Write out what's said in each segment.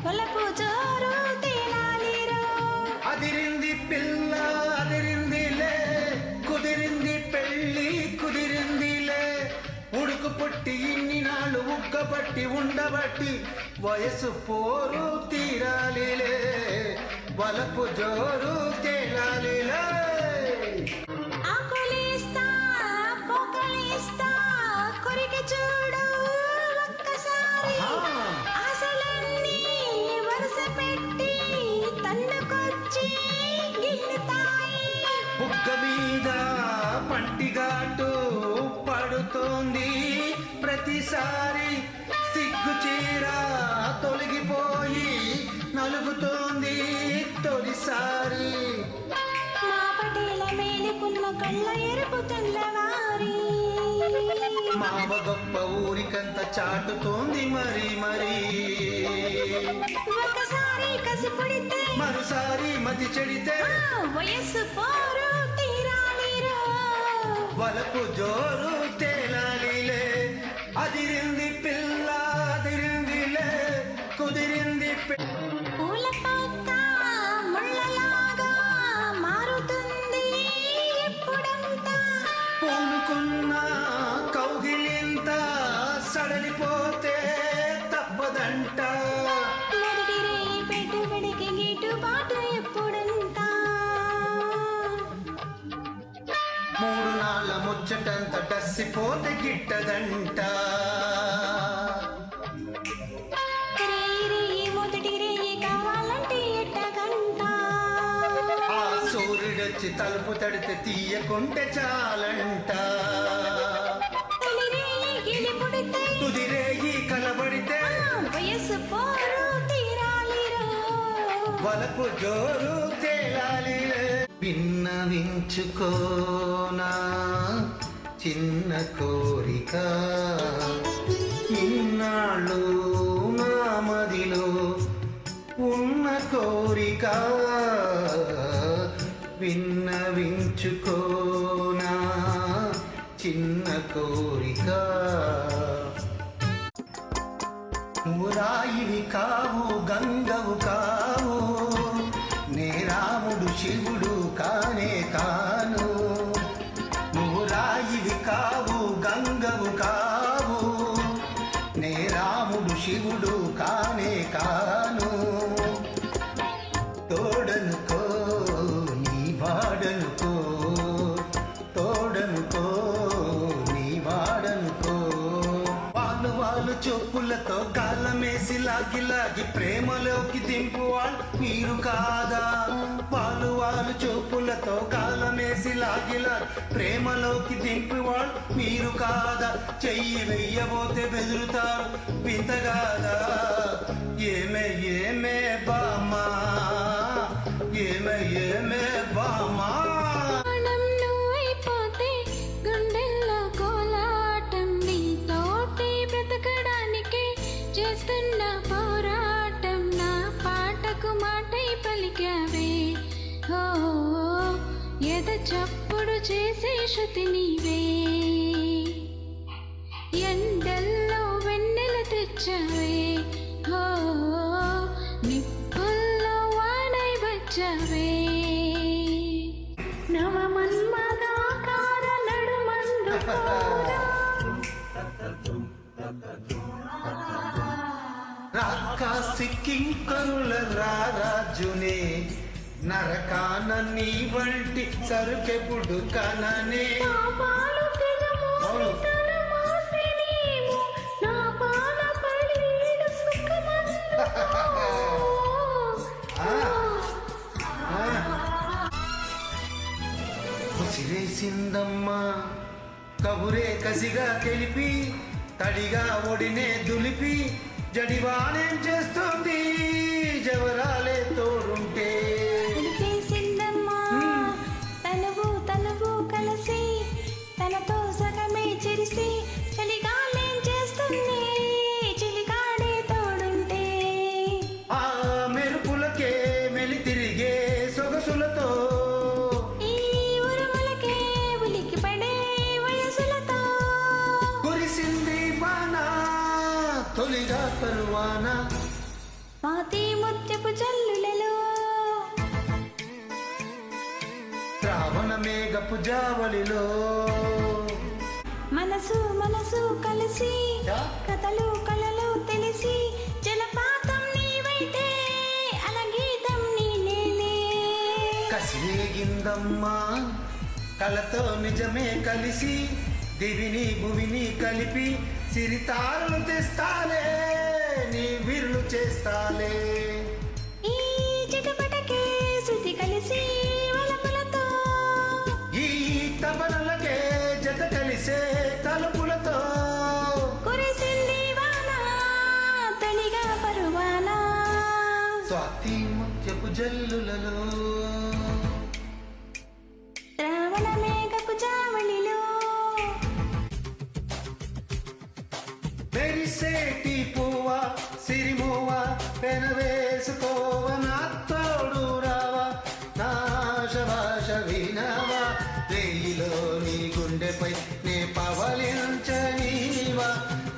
వలపు జోరు తేలాలిరో. అదిరింది పిల్ల అదిరిందిలే, కుదిరింది పెళ్ళి కుదిరిందిలే. ఉడుకు పుట్టి ఇన్ని నాళ్ళు ఉగ్గబట్టి ఉండబట్టి వయసు పోరు తీరాలిలే, వలపు జోరు తేలాలిలే. ఆకులిస్తా పోకలిస్తా కొరికి చూడు ఒక్కసారి. ఆశలన్నీ వరుస పెట్టి తన్నుకొచ్చి గిల్లుతాయి. బుగ్గ మీద పంటిగాటు పడుతోంది ప్రతిసారి. సిగ్గు చీర తొలగిపోయి నలుగుతోంది తొలిసారి. మా పటేల మేలుకున్న కళ్ళ ఎరుపు తెల్లవారి. మావ గొప్ప ఊరికంత చాటుతోంది మరి మరి. ఒకసారి కసి పుడితే మరోసారి మతి చెడితే వయస్సు పోరు తీరాలిరో. వలపు జోరు తేలాలిలే. అదిరింది పిల్ల అదిరిందిలే, కుదిరింది పూల పక్క ముళ్ళలాగా మారుతుంది ఎప్పుడంతా. పూనుకున్న కౌగిలింత సడలిపోతే తప్పదంట. మొదటి రేయి పెట్టుబడికి గిట్టుబాటు ఎప్పుడంతా. మూడు నాళ్ళ ముచ్చటంత డస్సిపోతే గిట్టదంట. రేయి మొదటి రేయి కావాలంటే ఎట్టగంట. ఆ సూర్యుడొచ్చి తలుపు తడితే తీయకుంటే చాలంట. తొలి రేయి గిలి పుడితే తుది రేయి కలబడితే వయస్సు పోరు తీరాలిరో. వలపు జోరు తేలాలిలే. విన్నవించుకోనా చిన్న కోరిక, ఇన్నాళ్ళు నా మదిలో ఉన్న కోరిక. విన్నవించుకోనా చిన్న కోరిక. నువ్వు రాయివి కావు గంగవు కావు, నే రాముడు శివుడు కానే కాను. నువ్వు రాయివి కావు గంగవు కావు, నే రాముడు శివుడు కానే కాను. తోడనుకో నీ వాడనుకో, తోడనుకో నీ వాడనుకో. వాళ్ళు వాళ్ళు చొప్పులతో గాలమేసి లాగి లాగి ప్రేమలోకి దింపు వాళ్ళు మీరు కాదా. వాళ్ళు వాళ్ళు చొప్పులతో గాలమేసి లాగి లాగి ప్రేమలోకి దింపు వాళ్ళు మీరు కాదా. చెయ్యి వెయ్యబోతే బెదురుతారు వింతగాదా. ఏమే ఏమే బామా, ఏమే ఏమే బామా. చేస్తున్న పోరాటం నా పాటకు మాటై పలికావే. ఓ ఎద చప్పుడు చేసే శృతి నీవే. ఎండల్లో వెన్నెల తెచ్చావే. ఓ నిప్పుల్లో వానై వచ్చావే. నవమన్మదాకార నడుమందు రాకాసి కింకరుల రారాజునే, నరకాన నీ వంటి సరుకెప్పుడు కననే. ఉసిరేసిందమ్మా కబురే కసిగా తెలిపి, తడిగా ఒడినే దులిపి జడివానేం చేస్తుంది జవరాలే తోడుంటే. తనువు తనువు కలిసి తనతో సగమే చెరిసి చలిగాలేం చేస్తుంది చిలికాడే తోడుంటే. ఆ మెరుపులకే మెలి తిరిగే సొగసులతో, ఈ ఉరుములకే ఉలికి పడే వయసులతో కురిసింది బాణ తొలిగా పరువాన. పాతి మేఘపు జావళిలో మనసు మనసు కలిసి యా? కథలు కలలు తెలిసి జలపాతం నీవైతే అలగీతం నీనేలే కసిరేగిందమ్మా కలతో నిజమే కలిసి దివిని భువిని కలిపి సిరితారులు తెస్తాలే నీ విరులు చేస్తాలే ఈ చిటపటకే శృతి కలిసి వలపులతో ఈ తపనలకే జత కలిసే తలుపులతో కురిసింది వాన తడిగా పరువానా స్వాతి ముత్యపు జల్లులలో శ్రావణ మేఘపు జావళిలో మెరిసేటి పువ్వా సిరిమువ్వా పెనవేసుకోవ నా తోడు రావా నాశభాష వినవా రేయిలో నీ గుండెపై నే పవలించనీవా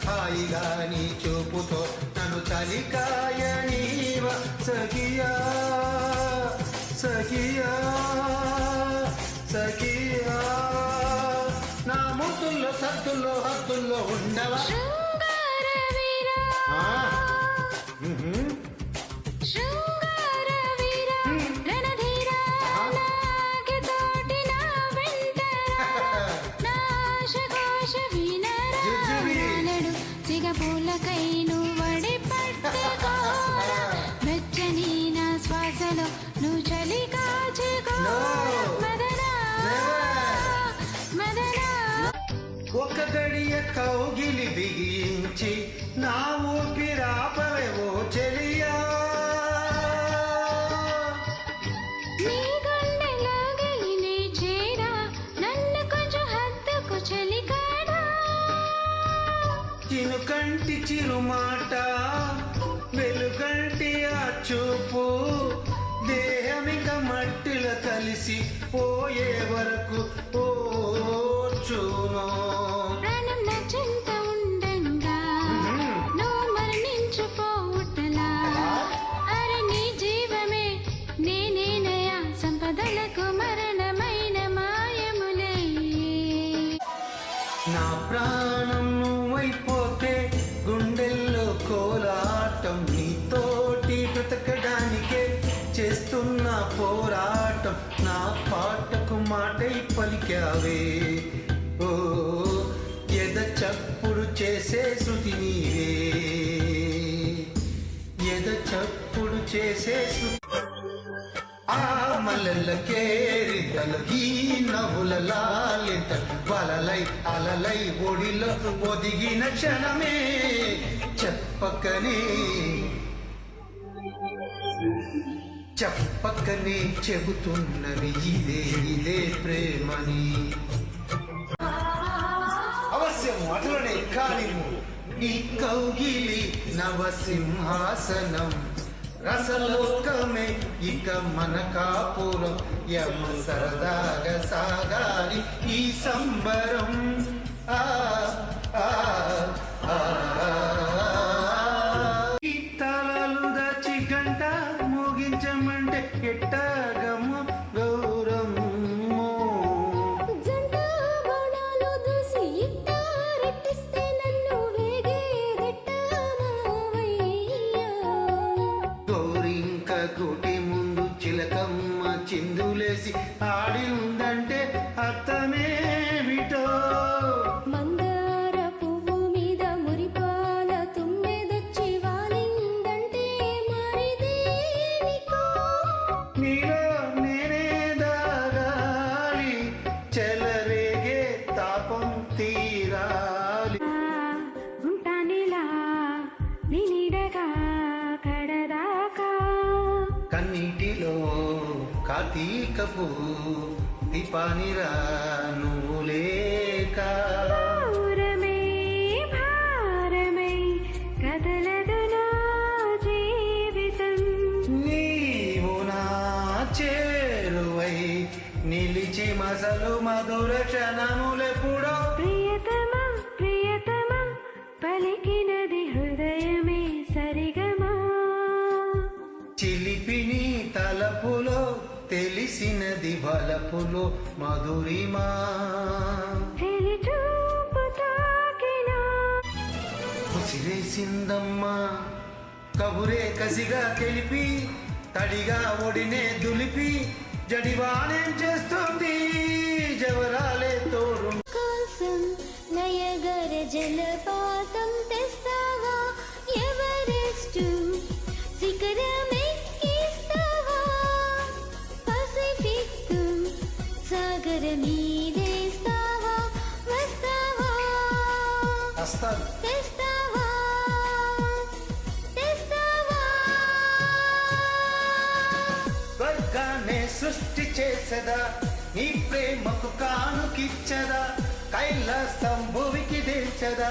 హాయిగా నీ చూపుతో నన్ను చలికాయనీవా సఖియా సఖియా సఖియా నా ముద్దుల్లో సత్తుల్లో హద్దుల్లో ఉండవా శృంగార వీరా శృంగార వీరా రణధీరా నాకి తోటి నా వెంటరా నాశకోశ వినరా జుజుబి. నాలడు సిగపూలకై నువ్వడి పట్టుకోరా వెచ్చని నా శ్వాసలో నువ్వు చలి కాచుకోరా No. మదనా Never. మదనా ఒక గడియ కౌగిలి బిగించి నా ఊపిరాపవే ఓ చెలియా నీ గుండెలో గలినే చేరా నన్ను కొంచెం హద్దుకు చలికాడా చినుకంటి చిరుమాట వెలుగంటి ఆ చూపు దేహమిక మట్టిలో కలిసి పోయే వరకు ఓర్చునో ప్రాణం నా చెంత ఉండంగా నువ్వు మరణించుకోవటలా అరే నీ జీవమే నేనేనయా సంపదలకు మరణమైన మాయములే నా ప్రాణం నువ్వైపోతే గుండెల్లో కోలాటం నీతోటి బ్రతకడానికే చేస్తున్న పోరాటం నా పాటకు మాటై పలికావే ఓ ఎద చప్పుడు చేసే శృతి నీవే ఎద చప్పుడు చేసే శృతి ఆ మల్లెలకేరితలు ఈ నవ్వుల లాలింత వలలై అలలై ఒడిలో ఒదిగిన క్షణమే చెప్పకనే చెబుతున్నవి ఇదే ప్రేమని అవశ్యం అటులనే కానిము నీ కౌగిలి నవసింహాసనం రసలోకమే ఇక మన కాపురం యమ సరదాగా సాగాలి ఈ సంబరం ఆ ఆ ఆ ఈ తలలు దచి గంట మోగించమంటే ఎట్టాగమ్మ గౌరమ్మో జంట బాణాలు దూసి ఇట్టా రెట్టిస్తే నన్ను వేగేదెట్టామావయ్యా గౌరింక గుడి ముందు చిలకమ్మ చిందులేసి ఆడిందంటే అర్థమేమిటో మందార పువ్వు మీద మురిపాల తుమ్మెదొచ్చి వాలిందంటే మరిదేనికో నీలో నేనే దాగాలి చెలరేగే తాపం తీరాలి ఉంటానిలా నినిడగా కడదాకా కన్నీటిలో కార్తీకపు దీపానిరా నువ్వు లేక భారమై భారమై కదలదు నా జీవితం నీవు నా చేరువై నిలిచి మసలు మధుర క్షణములెప్పుడో ప్రియతమా ప్రియతమా పలికినది హృదయమే సరిగమా చిలిపిని తలపులో తెలిసినది వలపులో మధురిమా ఉసిరేసిందమ్మా కబురే కసిగా తెలిపి తడిగా ఒడినే దులిపి జడివాణేం చేస్తుంది జవరాలే తోడు కోసం నయగర జలపాతం తెస్తావా ఎవరెస్టు శిఖరమెక్కిస్తావా పసిఫిక్ సాగర మీదేస్తావా వస్తావా వస్తాను తెస్తావా తెస్తావా స్వర్గాన్ని సృష్టి చేసదా నీ ప్రేమకు కానుకిచ్చదా కైలాసం భూమికి దించదా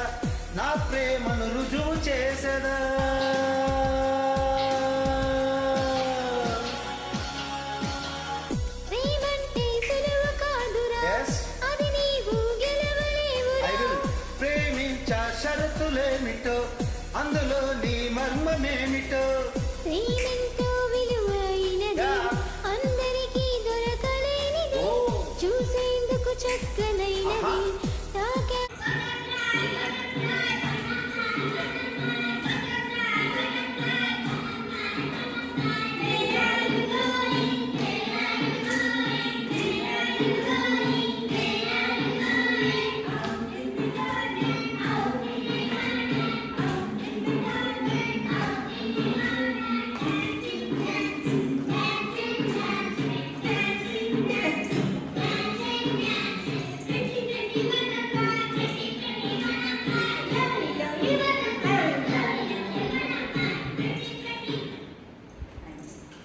నా ప్రేమను రుజువు చేసదా ప్రేమంటే సులువు కాదురా Yes. అది నీవు గెలవలేవురా I will ప్రేమించా షరతులేమిటో అందులో నీ మర్మమేమిటో ప్రేమెంతో విలువైనది Yeah. అందరికీ దొరకలేనిది Oh. చూసేందుకు చక్కనైనది Aha. తాకే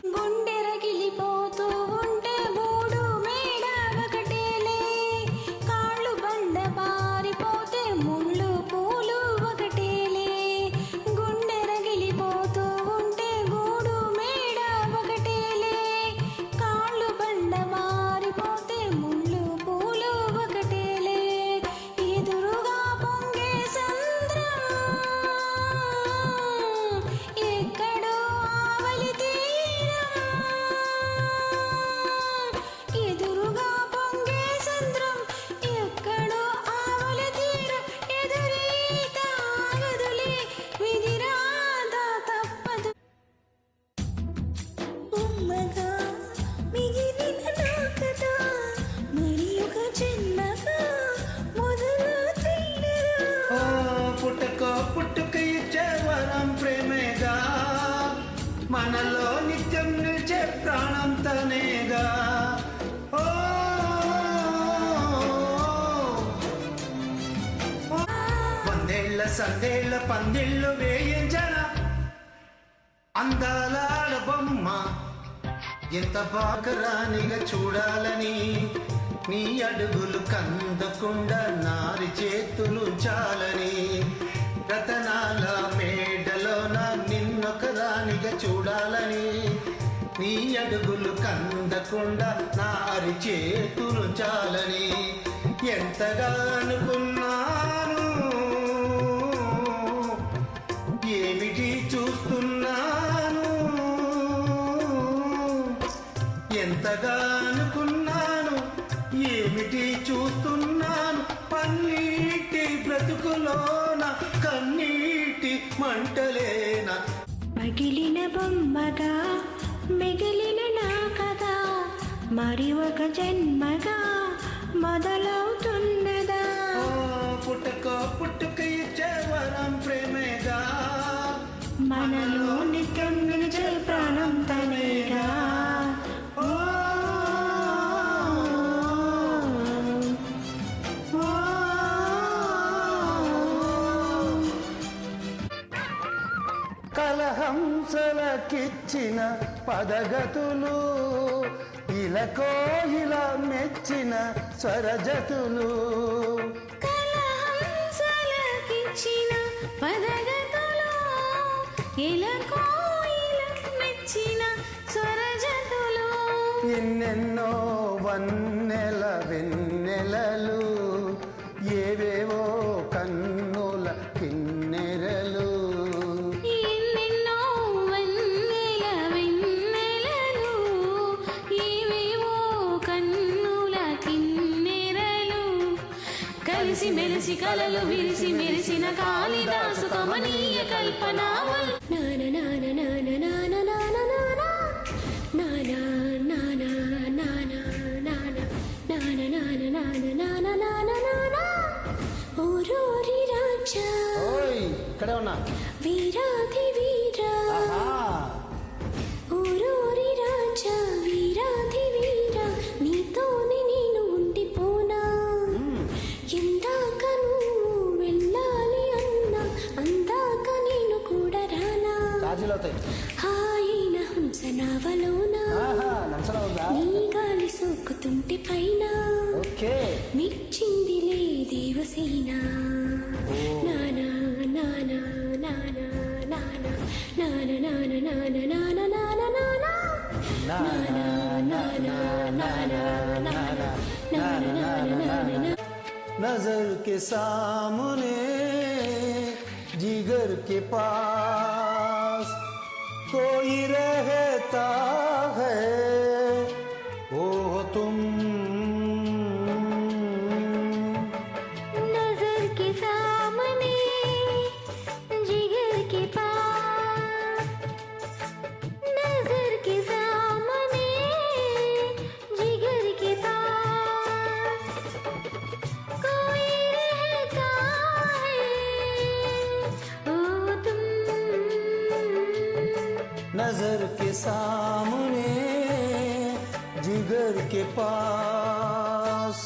గుండె రగిలిపోతూ ఉంటే గూడు మేడ ఒకటేలే కాళ్ళు బండ పారిపోతే ముళ్ళు పూలు ఒకటేలే గుండె రగిలిపోతూ ఉంటే గూడు మేడ ఒకటేలే కాళ్ళు బండ మారిపోతే ముళ్ళు పూలు ఒకటేలే ఎదురుగా పొంగే సంద్రం ఎక్కడో ఆవలి తీరం ఎదురుగా పొంగే సంద్రం ఎక్కడో ఆవలి తీరం ఎదురీత ఆగదులే విధిరాత తప్పదు ఉమ్మగా మిగిలిన నా కథ మరి ఒక జన్మగా మొదలవుతున్నదా ఓ పుట్టుకో పుట్టుక ఇచ్చే వరం ప్రేమేగా మనలో నిత్యం నిలిచే ప్రాణం తనేగా ఓ వందేళ్ల సందేళ్ల పందిళ్ళు వేయించన అందాల ఆడబొమ్మ ఎంత బాగరానిగా చూడాలని నీ అడుగులు కందకుండా నారి చేతులు చాలని రతనాల మేడలోన నిన్నొకదానిగా చూడాలని నీ అడుగులు కందకుండా నారి చేతులు చాలని ఎంతగా అనుకున్నాను ఏమిటి చూస్తున్నాను ఎంతగా అనుకున్నాను ఏమిటి చూస్తున్నాను పన్నీటి బ్రతుకులోన కన్నీటి మంటలేన పగిలిన బొమ్మగా మిగిలిన నా కథ మరి ఒక జన్మగా మొదలవుతున్నదా ఓ పుట్టుక పుట్టుక ఇచ్చే వరం ప్రేమేగా మనలో నిత్యం నిలిచే ప్రాణం తనేగా ఓ ఓ కలహంసలకిచ్చిన పదగతులు ఇలకో ఇలా మెచ్చిన స్వరజతులు కలహంసలకిచ్చిన పదగతులు ఇలా కోయిల మెచ్చిన స్వరజతులు ఎన్నెన్నో వన్నెల వెన్నెలలు ఏవేవో కన్నుల కిన్నెరలు ఎన్నెన్నో వన్నెల వెన్నెలలు విరిసి కలలు విరిసి మెరిసిన కాళిదాసు కమనీయ కల్పనావల్ ఓయ్ ఇక్కడే ఉన్నా వీరాధి వీరా ఊరూరి రాజా వీరాధి వీరా నీతోనే నేను ఉండిపోనా ఎందాక నువ్వు వెళ్ళాలి అన్నా అందాక నేను కూడా రానా గాజులవుతాయి హాయిన హంస నావలోనా నీ గాలి సోకుతుంటే పైన ఓకే మెచ్చిందిలే దేవసేన నానా నానా నానా నానా నానా నానా నానా నానా నానా नजर के सामने जिगर के पास कोई रहता है वो तुम नजर के सामने जिगर के पास नजर के सामने जिगर के पास कोई रहता है वो तुम नजर के सामने जिगर के पास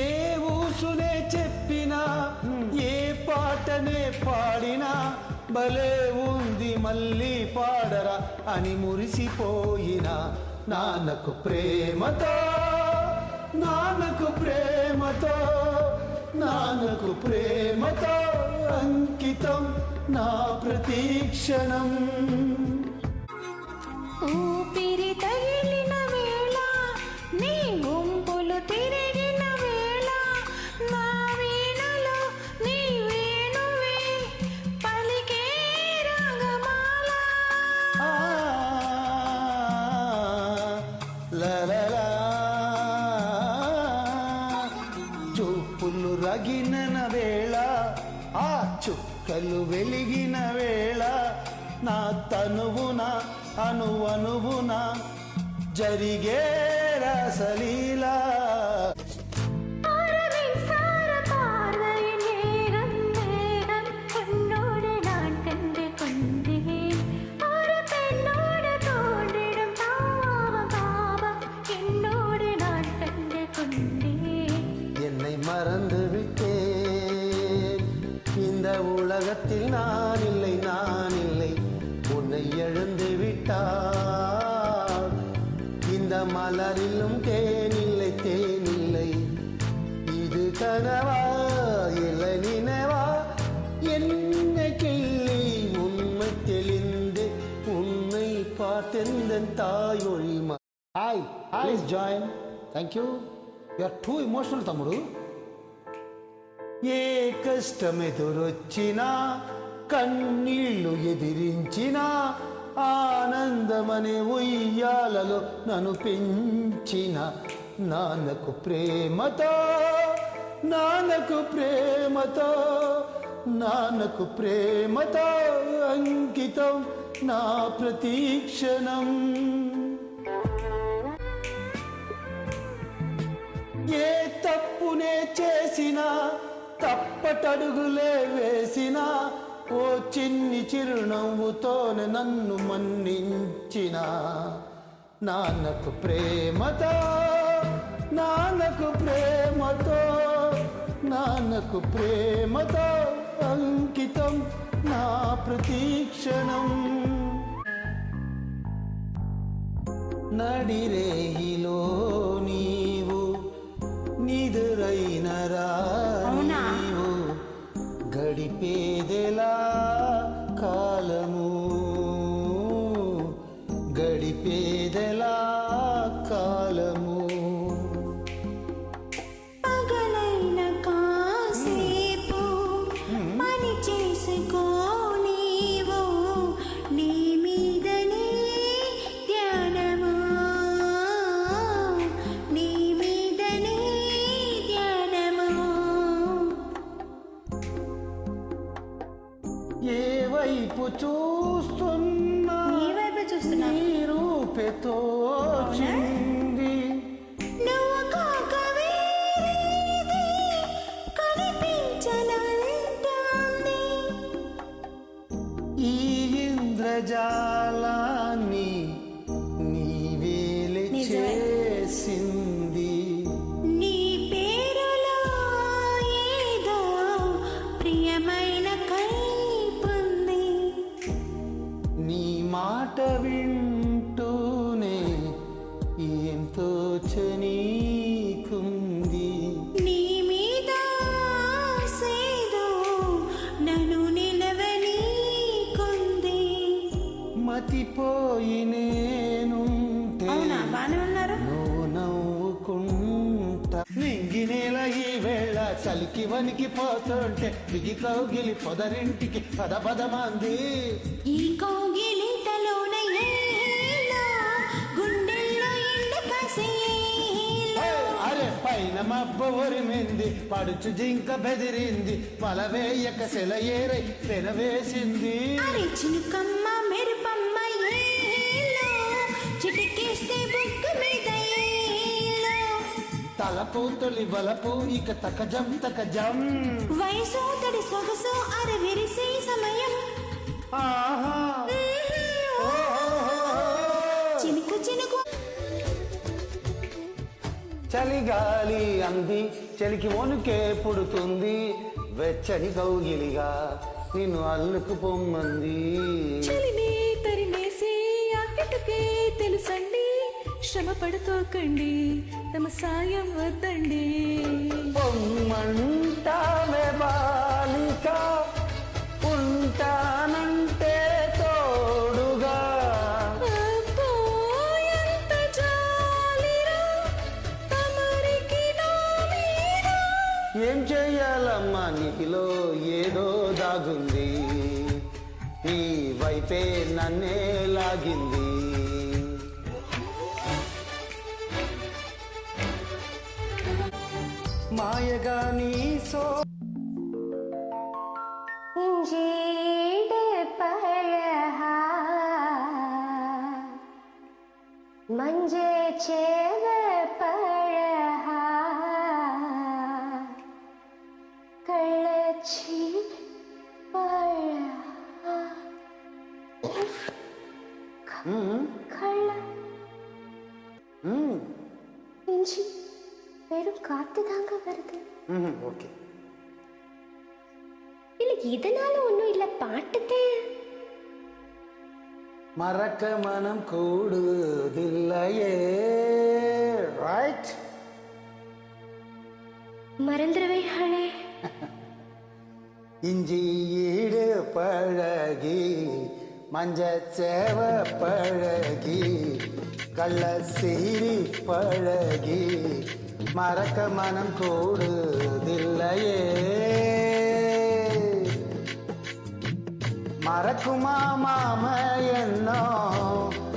ఏ ఊసునే చెప్పినా ఏ పాటనే పాడినా భలే ఉంది మళ్ళీ పాడరా అని మురిసిపోయిన నాన్నకు ప్రేమతో నాన్నకు ప్రేమతో నాన్నకు ప్రేమతో అంకితం నా ప్రతీక్షణం ఊపిరి తగిలిన వేళ నీ గుంపులు తిరిగిన వేళ నా వీణలో నీ వేణువే పలికే రాగమాల ఆ, లలలా. చూపులు రగిన వేళ ఆ చుక్కలు వెలిగిన వేళ నా తనువున అణువణువున జరిగే రసలీలా மின்சார பார்வை நேரம் நேரம் உன்னோடு நான் கண்டு கொண்டேன் ஒரு பெண்ணோடு தோன்றிடும் தாபம் தாபம் என்னோடு நான் கண்டு கொண்டேன் என்னை மறந்து விட்டேன் இந்த உலகத்தில் நான் இல்லை நான் இல்லை உன்னை எழுந்து விட்டால் இந்த மலரிலும் தேனில்லை தேனில்லை இது கனவா இல்லை நினைவா என்ன கிள்ளி உண்மை தெளிந்து உன்னை பார்த்தெந்தன் தாயொழி hi please join thank you you are too emotional తమ్ముడు ఏ కష్టమెదురొచ్చినా కన్నీళ్లు ఎదిరించినా ఆనందమనే ఉయ్యాలలో నన్ను పెంచిన నాన్నకు ప్రేమతో నాన్నకు ప్రేమతో నాన్నకు ప్రేమతో అంకితం నా ప్రతీక్షణం ఏ తప్పునే చేసినా తప్పటడుగులే వేసినా ఓ చిన్ని చిరునవ్వుతోనే నన్ను మన్నించిన నాన్నకు ప్రేమతో నాన్నకు ప్రేమతో నాన్నకు ప్రేమతో అంకితం నా ప్రతీక్షణం నడిరేయిలో నీవు నిదురైన నీవు గడిపేదెలా కాలము గడిపేదెలా కాలము పగలైన కాసేపు పని చేసుకో నీవు నీ మీదనే ధ్యానము నీ మీదనే ధ్యానము చూపెతో చింది నువ్వు కాక వేరేది కనిపించనంటోంది. ఈ ఇంద్రజాలాన్ని నీవేలే నిజమే. చేసింది. నీ పేరులో ఏదో ప్రియమైన కైపుంది. నీ మాట వింటూనే ఎంతో చనీకుంది. నీ మీద ఆశేదో నన్ను నిలవనీకుంది. మతిపోయి నేనుంటే అవునా, బానే ఉన్నారు. నువ్వు నవ్వుకుంటా. నింగి నేల ఈ వేళ చలికి వనికి పోతుంటే బిగి కౌగిలి పొదరింటికి పదపదమంది. ఈ కౌగిలింతలోన ఏలో గుండెల్లో ఎండ కాసేలో. అరే పైన మబ్బ ఉరిమింది, పడుచు జింక బెదిరింది, వలవేయక సెలయేరై తెరవేసింది. అరే చినుకమ్మ మెరుపమ్మ ఏలో చిటికేస్తే బుగ్గ మీద ఏలో. తలపు తొలి బలపు ఇక తకజం తకజం. వయసు తడి సొగసు అర విరిసే సమయం. ఆహా చినుకు చినుకు చలిగాలి అంది, చలికి వణుకే పుడుతుంది, వెచ్చని కౌగిలిగా నిన్ను అల్లుకు పొమ్మంది. చలిని తరిమేసి ఆకెటుకే తెలుసండి, శ్రమ పడుకోకండి, తమ సాయం వద్దండి. పొమ్మంటావే బాలిక, ఉంటానంటే తోడుగా. అబ్బో, ఎంత జాలిరా, తమరికి నా మీద. ఏం చెయ్యాలమ్మా, నీలో ఏదో దాగుంది, నీ వైపే నన్నే లాగింది. మాయగా నీ సో இஞ்சீடு பழகா மஞ்ச சேவ பழகா கள்ளச்சி பழகா கள்ள இஞ்சி வெறும் காத்து தாங்க வருது. ఓకే. இல்ல இதனால ஒண்ணும் இல்ல, பாட்டுதே. மறக்க மனம் கூடுதில்லையே. ரைட். மறந்துடுவைகளே. இஞ்சி ஈடு பழகி, மஞ்சச்சேவ பழகி, கள்ள சீரி பழகி, மறக்க மனம் கூடுதில்லையே. மறக்குமா மாம எண்ணோ,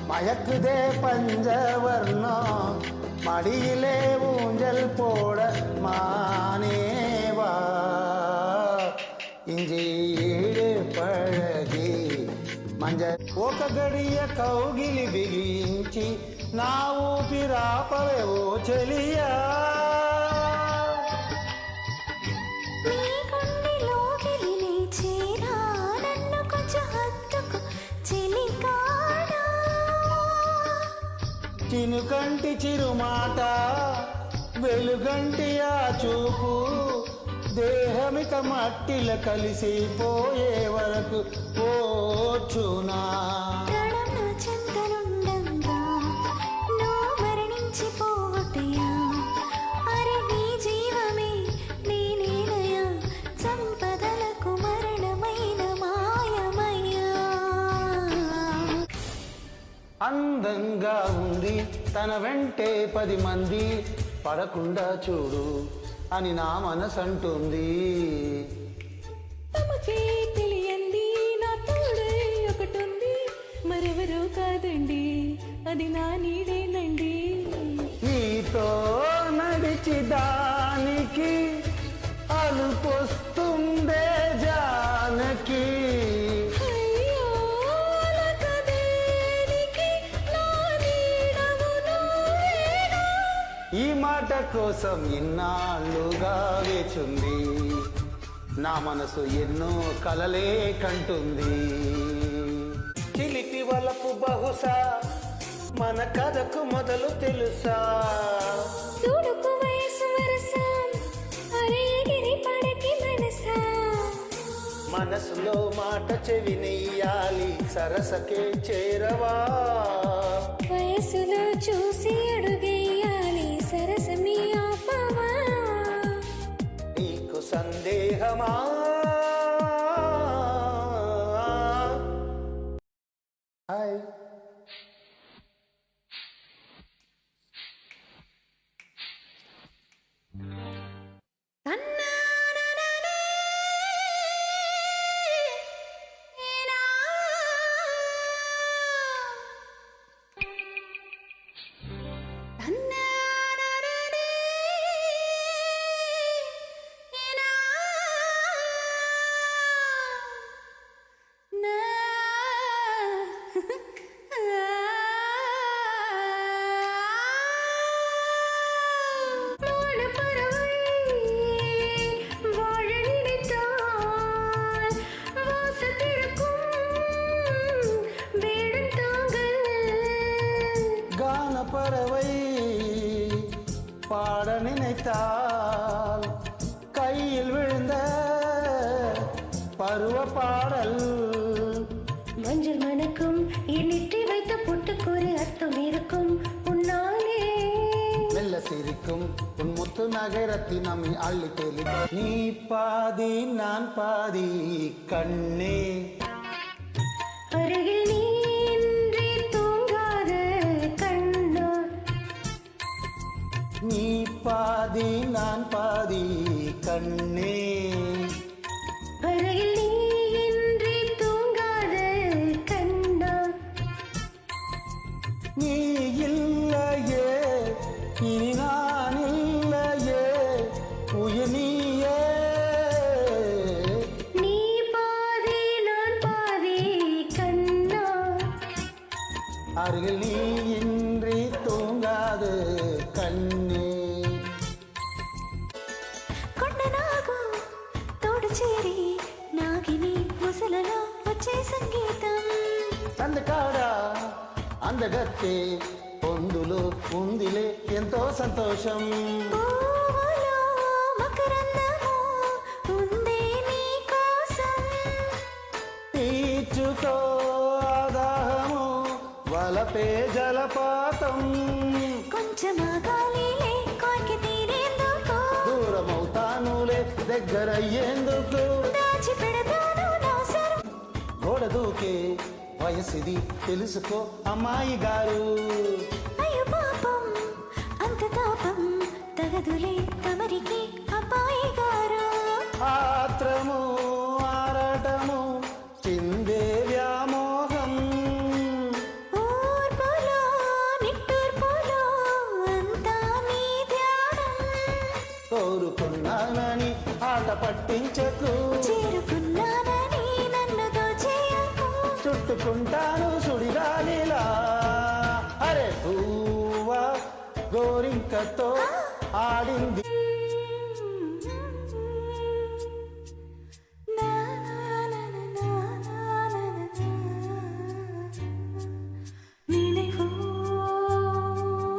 மயக்குதே பஞ்சவர்ணோ, மடியிலே ஊஞ்சல் போட மானேவா. ఇంజి ఈడు పழగి మంజ ఒక గడియ కౌగిలి బిగించి నా ఊపిరాపవే ఓ చెలియా. నీ గుండెలోకి చేరా నన్ను కొంచెం హత్తుకు చిలికాడా. చినుకంటి చిరుమాట, వెలుగంటి ఆ చూపు, దేహమిక మట్టిల కలిసిపోయే వరకు ఓచునా. ప్రాణం నా చెంతనుండంగా నువ్వు మరణించిపోవటయా. అరే నీ జీవమే నేనేనయా, సంపదలకు మరణమైన మాయమయ్యా. అందంగా ఉంది తన వెంటే 10 మంది, పడకుండా చూడు అని నా మనసంటుంది. తమకే తెలియంది నా తోడై ఒకటుంది, మరెవరో కాదండి, అది నా నీడేనండి. నీతో నడిచి దానికి అలుపొస్తుందే జానకి. అయ్యో, అలకదేనికి నా నీ మాట కోసం ఇన్నాళ్ళుగా వేచుంది, నా మనసు ఎన్నో కలలే కంటుంది. చిలిపి వలపు బహుశా మన కథకు మొదలు తెలుసా, తుడుకు వయసు వరసం అరేగిరి పడకి మనసా, మనసులో మాట చెవినెయ్యాలి సరసకే చేరవా, వయసులో చూసి అడుగేయాలి సరసమి ఆపవా, నీకు సందేహమా. హాయ్ பறவை பாட நினைத்தால் கையில் விழுந்த பருவ பாடல், மஞ்சள் மணக்கும் எண்ணிட்டு வைத்த பொட்டுக்கு ஒரு அர்த்தம் இருக்கும் உன்னாலே, மெல்ல சிரிக்கும் உன் முத்து நகரத்தின் நம்மை அள்ளி தெளி, நீ பாதி நான் பாதி கண்ணே, அருகில் நீ இன்றி தூங்காத கண்ணா, நீ பாதி நான் பாதி கண்ணே, அருகில் நீ இன்றி தூங்காத கண்ணா, நீ இல்லையே இனி நான் இல்லையே உயிர் நீயே, நீ பாதி நான் பாதி கண்ணா, அருகில் நீ இன்றி தூங்காது கண்ணே. కొండనాగు తోడు చేరి నాగిని ముసలలో వచ్చే సంగీతం, సందకాడా అందగత్తే పొందులో ఉందిలే ఎంతో సంతోషం, పువ్వులో మకరందము ఉందే నీ కోసం, తీర్చుకో ఆదాహము వలపే జలపాతం, కొంచెం ఆగాలిలే కోరిక తీరేందుకు, దూరమవుతానులే దగ్గరయ్యేందుకు, దాచిపెడతాను నా సరు, గోడ దూకే వయసిది తెలుసుకో అమ్మాయి గారు, అయ్యో పాపం అంత తాపం తగదులే తమరికి అబ్బాయి గారు, ఆత్రము ఆరాటము చిందే వ్యామోహం, ఊర్పులో నిట్టూర్పులో అంతా మీ ధ్యానం, కోరుకున్నానని ఆట పట్టించకు, చేరుకున్నానని నన్ను దోచేయకు, చుట్టుకుంటాను సుడిగాలిలా, అరే పువ్వా గోరింకతో ఆడింది, నా నా నా నా నా నా, நினைவோ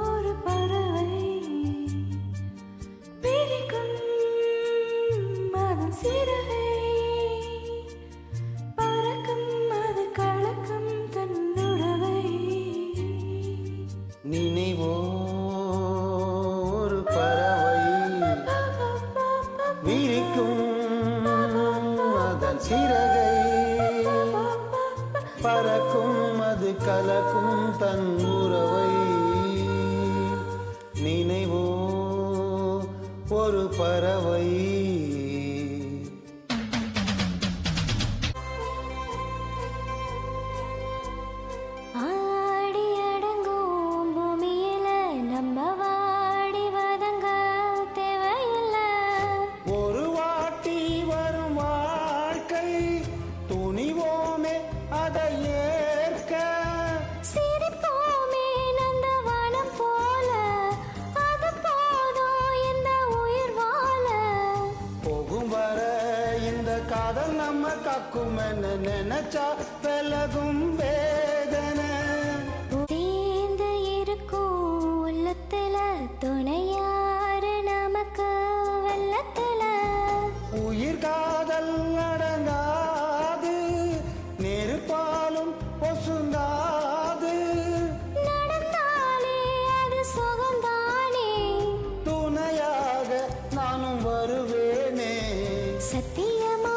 ஒரு பறவை பிரிக்கும் அதன் சிறகை, பறக்கும் அது கலக்கும் தன் உறவை, நினைவோ ஒரு பறவை விரிக்கும் அதன் சிறகை, பறக்கும் அது கலக்கும் தன் உறவை, நினைவோ ஒரு பறவை. ஆடி அடங்கும் பூமியில நம்ம வாடி வதங்க தேவையில்லை, ஒரு வாட்டி வரும் வாழ்க்கை துணிவோமே அதை ஏற்க, சிரிப்போமே நந்தவனம் போல அது போதும் காக்கும் என்ன நினைச்சா விலகும் வேதனை சேர்ந்து இருக்கும் உள்ளத்துல துணையாரு நமக்கு வெள்ளத்துல உயிர் காதல் அடங்காது நெருப்பாலும் பொசுங்காது நடந்தாலே அது சுகந்தானே துணையாக நானும் வருவேனே சத்தியமாயம்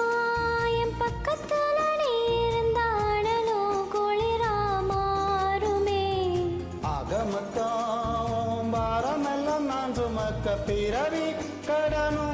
பக்கத்துல நீ இருந்தானோ குளிரா மாறுமே அகமத்தம் பாரமெல்லாம் நான் சுமக்க பிறவி கடனும்